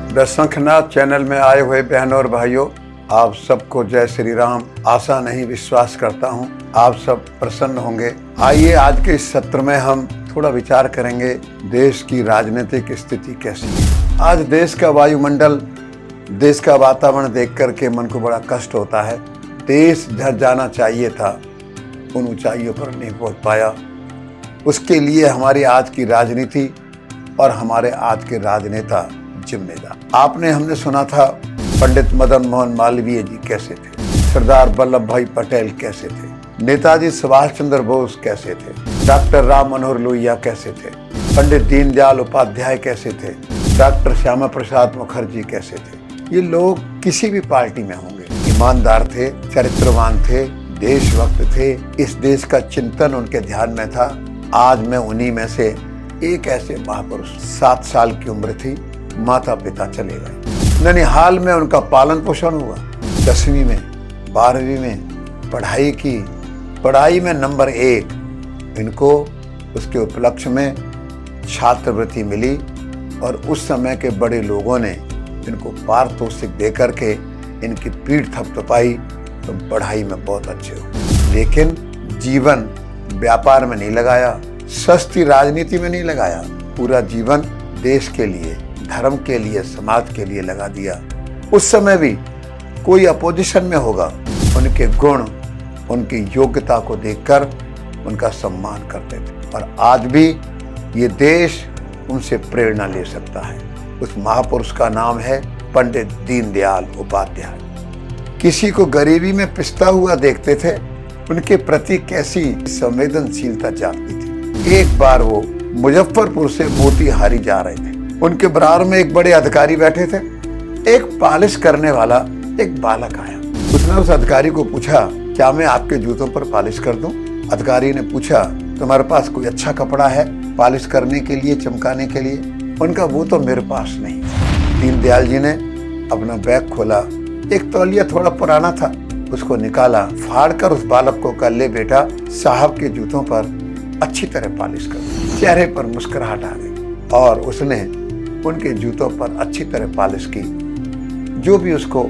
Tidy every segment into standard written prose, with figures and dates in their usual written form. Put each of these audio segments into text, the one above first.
The शंखनाद channel में आए हुए बहनों और भाइयों, आप सबको जय श्री राम। आशा नहीं विश्वास करता हूं आप सब प्रसन्न होंगे। आइए आज के इस सत्र में हम थोड़ा विचार करेंगे देश की राजनीतिक स्थिति कैसी है। आज देश का वायुमंडल, देश का वातावरण देख करके मन को बड़ा कष्ट होता है। देश जहाँ जाना चाहिए था उन ऊंचाइयों पर नहीं पहुंच पाया। उसके लिए हमारी आज की राजनीति और हमारे आज के राजनेता जिम्मेदार। हमने सुना था पंडित मदन मोहन मालवीय जी कैसे थे, सरदार वल्लभ भाई पटेल कैसे थे, नेताजी सुभाष चंद्र बोस कैसे थे, डॉक्टर राम मनोहर लोहिया कैसे थे, पंडित दीनदयाल उपाध्याय कैसे थे, डॉक्टर श्यामा प्रसाद मुखर्जी कैसे थे। ये लोग किसी भी पार्टी में होंगे, ईमानदार थे, चरित्रवान थे, देशभक्त थे। इस देश का चिंतन उनके ध्यान में था। आज मैं उन्हीं में से एक ऐसे महापुरुष, 7 साल की उम्र थी, माता पिता चले गए। ननिहाल में उनका पालन पोषण हुआ। 10वीं में 12वीं में पढ़ाई की, पढ़ाई में नंबर 1। इनको उसके उपलक्ष्य में छात्रवृत्ति मिली और उस समय के बड़े लोगों ने इनको पारितोषिक देकर के इनकी पीठ थपथपाई। तो पढ़ाई में बहुत अच्छे हो, लेकिन जीवन व्यापार में नहीं लगाया, सस्ती राजनीति में नहीं लगाया। पूरा जीवन देश के लिए, धर्म के लिए, समाज के लिए लगा दिया। उस समय भी कोई अपोजिशन में होगा, उनके गुण, उनकी योग्यता को देखकर उनका सम्मान करते थे। और आज भी ये देश उनसे प्रेरणा ले सकता है। उस महापुरुष का नाम है पंडित दीनदयाल उपाध्याय। किसी को गरीबी में पिसता हुआ देखते थे, उनके प्रति कैसी संवेदनशीलता जागती थी। एक बार वो मुजफ्फरपुर से मोतिहारी जा रहे थे। उनके बराबर में एक बड़े अधिकारी बैठे थे। एक पालिश करने वाला एक बालक आया। उसने उस अधिकारी को पूछा, क्या मैं आपके जूतों पर पालिश कर दूं? अधिकारी ने पूछा, तुम्हारे पास कोई अच्छा कपड़ा है पालिश करने के लिए, चमकाने के लिए? उनका वो तो मेरे पास नहीं। दीनदयाल जी ने अपना बैग खोला, एक तौलिया थोड़ा पुराना था, उसको निकाला, फाड़कर उस बालक को कहा, ले बेटा, साहब के जूतों पर अच्छी तरह पालिश कर। चेहरे पर मुस्कुराहट आ गई और उसने उनके जूतों पर अच्छी तरह पालिश की। जो भी उसको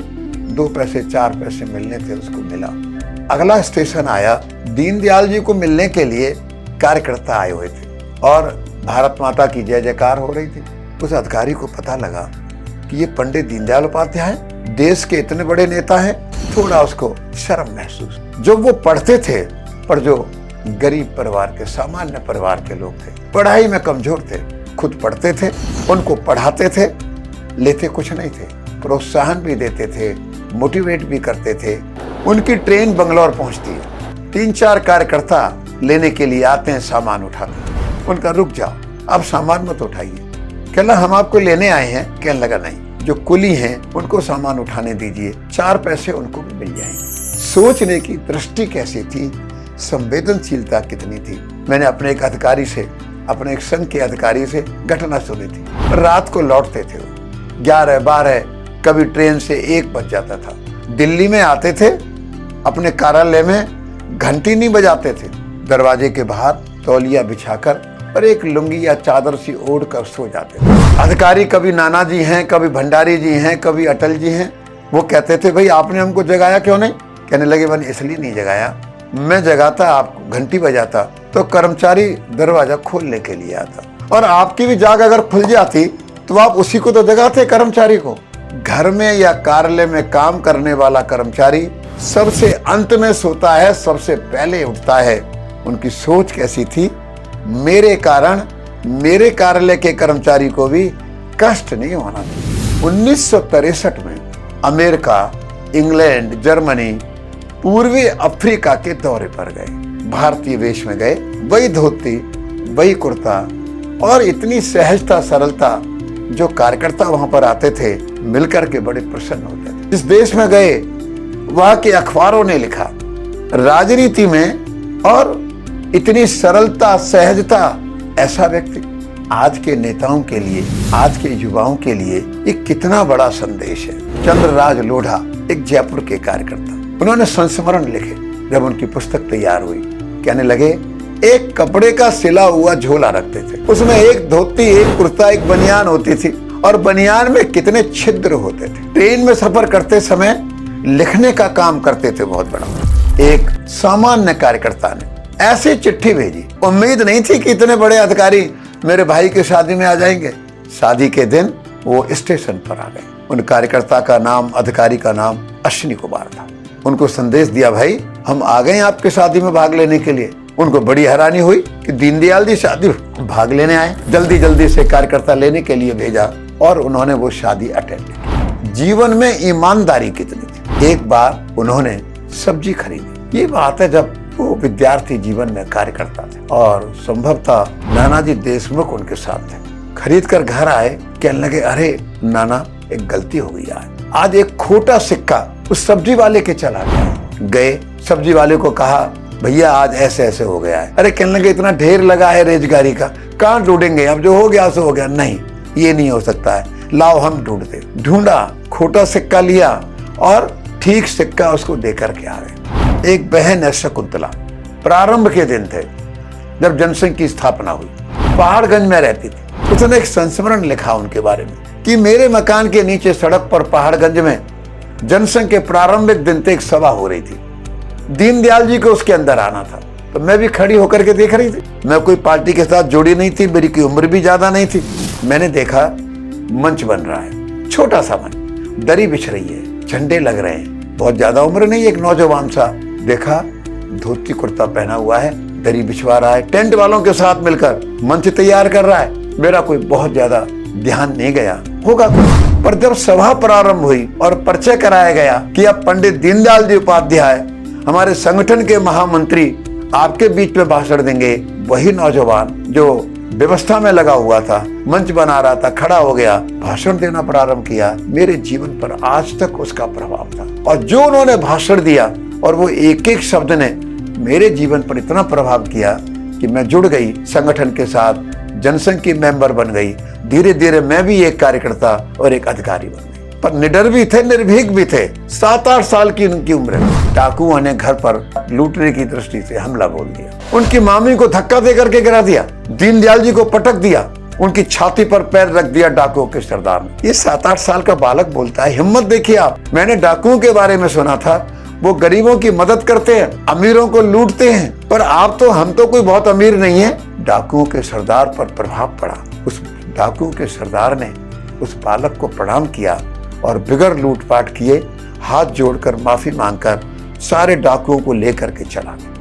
2 पैसे 4 पैसे मिलने थे उसको मिला। अगला स्टेशन आया। दीनदयाल जी को मिलने के लिए कार्यकर्ता आए हुए थे और भारत माता की जय जयकार हो रही थी। उस अधिकारी को पता लगा कि ये पंडित दीनदयाल उपाध्याय देश के इतने बड़े नेता हैं। थोड़ा उसको शर्म महसूस। जो वो पढ़ते थे, पर जो गरीब परिवार के, सामान्य परिवार के लोग थे, पढ़ाई में कमजोर थे, खुद पढ़ते थे, उनको पढ़ाते थे, लेते कुछ नहीं थे, प्रोत्साहन भी देते थे, मोटिवेट भी करते थे। उनकी ट्रेन बंगलौर पहुंचती है। 3-4 कार्यकर्ता लेने के लिए आते हैं सामान उठाते। उनका रुक जाओ, आप सामान मत उठाइए। कहला, हम आपको लेने आए हैं। कहने लगा, नहीं, जो कुली हैं उनको सामान उठाने दीजिए, 4 पैसे उनको भी मिल जाएंगे। सोचने की दृष्टि कैसी थी, संवेदनशीलता कितनी थी। मैंने अपने एक अधिकारी से, अपने एक संघ के अधिकारी से घटना सुनी थी। रात को लौटते थे, 11-12, कभी ट्रेन से 1 बज जाता था। दिल्ली में आते थे, अपने कार्यालय में घंटी नहीं बजाते थे, दरवाजे के बाहर तौलिया बिछाकर और एक लुंगी या चादर सी ओढ़ कर सो जाते थे। अधिकारी कभी नाना जी हैं, कभी भंडारी जी हैं, कभी अटल जी हैं। वो कहते थे, भाई आपने हमको जगाया क्यों नहीं? कहने लगे, मैंने इसलिए नहीं जगाया, मैं जगाता, आपको घंटी बजाता तो कर्मचारी दरवाजा खोलने के लिए आता, और आपकी भी जाग अगर खुल जाती तो आप उसी को तो जगाते, कर्मचारी को। घर में या कार्यालय में काम करने वाला कर्मचारी सबसे अंत में सोता है, सबसे पहले उठता है। उनकी सोच कैसी थी, मेरे कारण मेरे कार्यालय के कर्मचारी को भी कष्ट नहीं होना चाहिए। 1963 में अमेरिका, इंग्लैंड, जर्मनी, पूर्वी अफ्रीका के दौरे पर गए। भारतीय वेश में गए, वही धोती, वही कुर्ता और इतनी सहजता, सरलता। जो कार्यकर्ता वहां पर आते थे मिलकर के बड़े प्रसन्न होते थे। जिस देश में गए वहां के अखबारों ने लिखा, राजनीति में और इतनी सरलता, सहजता, ऐसा व्यक्ति। आज के नेताओं के लिए, आज के युवाओं के लिए ये कितना बड़ा संदेश है। चंद्रराज लोढ़ा, एक जयपुर के कार्यकर्ता, उन्होंने संस्मरण लिखे। जब उनकी पुस्तक तैयार हुई, कहने लगे, एक कपड़े का सिला हुआ झोला रखते थे, उसमें एक धोती, एक कुर्ता, एक बनियान होती थी और बनियान में कितने छिद्र होते थे। ट्रेन में सफर करते समय लिखने का काम करते थे बहुत बड़ा। एक सामान्य कार्यकर्ता ने ऐसी चिट्ठी भेजी, उम्मीद नहीं थी कि इतने बड़े अधिकारी मेरे भाई की शादी में आ जाएंगे। शादी के दिन वो स्टेशन पर आ गए। उन कार्यकर्ता का नाम, अधिकारी का नाम अश्विनी कुमार था। उनको संदेश दिया, भाई हम आ गए आपके शादी में भाग लेने के लिए। उनको बड़ी हैरानी हुई कि दीनदयाल जी शादी भाग लेने आए। जल्दी जल्दी से कार्यकर्ता लेने के लिए भेजा और उन्होंने वो शादी अटेंड की। जीवन में ईमानदारी कितनी थी। एक बार उन्होंने सब्जी खरीदी। ये बात है जब वो विद्यार्थी जीवन में कार्य करता था और संभवतः नानाजी देशमुख उनके साथ थे। खरीद कर घर आए, कहने लगे, अरे नाना एक गलती हो गई आज एक खोटा सिक्का उस सब्जी वाले के चला गया। गए सब्जी वाले को कहा, भैया आज ऐसे ऐसे हो गया है। अरे कहने लगे, इतना ढेर लगा है रेजगारी का, कहाँ ढूंढेंगे, अब जो हो गया सो हो गया। नहीं, ये नहीं हो सकता है, लाओ हम ढूंढते। ढूंढा, खोटा सिक्का लिया और ठीक सिक्का उसको देकर के आ गए। एक बहन है शकुंतला, प्रारंभ के दिन थे जब जनसंघ की स्थापना हुई, पहाड़गंज में रहती थी। उसने एक संस्मरण लिखा उनके बारे में कि मेरे मकान के नीचे सड़क पर पहाड़गंज में जनसंघ के प्रारंभिक दिन तक एक सभा हो रही थी। दीनदयाल जी को उसके अंदर आना था, तो मैं भी खड़ी होकर के देख रही थी। मैं कोई पार्टी के साथ जुड़ी नहीं थी, मेरी कोई उम्र भी ज्यादा नहीं थी। मैंने देखा मंच बन रहा है, छोटा सा मंच, दरी बिछ रही है, झंडे लग रहे हैं। बहुत ज्यादा उम्र नहीं, एक नौजवान सा देखा, धोती कुर्ता पहना हुआ है, दरी बिछवा रहा है, टेंट वालों के साथ मिलकर मंच तैयार कर रहा है। मेरा कोई बहुत ज्यादा ध्यान नहीं गया, होगा कुछ। पर जब सभा प्रारंभ हुई और परिचय कराया गया कि अब पंडित दीनदयाल जी उपाध्याय हमारे संगठन के महामंत्री आपके बीच में भाषण देंगे, वही नौजवान जो व्यवस्था में लगा हुआ था, मंच बना रहा था, खड़ा हो गया, भाषण देना प्रारंभ किया। मेरे जीवन पर आज तक उसका प्रभाव था और जो उन्होंने भाषण दिया और वो एक एक शब्द ने मेरे जीवन पर इतना प्रभाव किया कि मैं जुड़ गई संगठन के साथ, जनसंघ की मेंबर बन गई। धीरे धीरे मैं भी एक कार्यकर्ता और एक अधिकारी बन गई। पर निडर भी थे, निर्भीक भी थे। 7-8 साल की उनकी उम्र में डाकुओं ने घर पर लूटने की दृष्टि से हमला बोल दिया। उनकी मामी को धक्का दे करके गिरा दिया, दीनदयाल जी को पटक दिया, उनकी छाती पर पैर रख दिया डाकुओं के सरदार ने। ये 7-8 साल का बालक बोलता है, हिम्मत देखिए आप। मैंने डाकुओं के बारे में सुना था, वो गरीबों की मदद करते हैं, अमीरों को लूटते हैं, पर आप तो, हम तो कोई बहुत अमीर नहीं है। डाकुओं के सरदार पर प्रभाव पड़ा। उस डाकुओं के सरदार ने उस बालक को प्रणाम किया और बिगर लूटपाट किए हाथ जोड़कर माफी मांगकर सारे डाकुओं को लेकर के चला गया।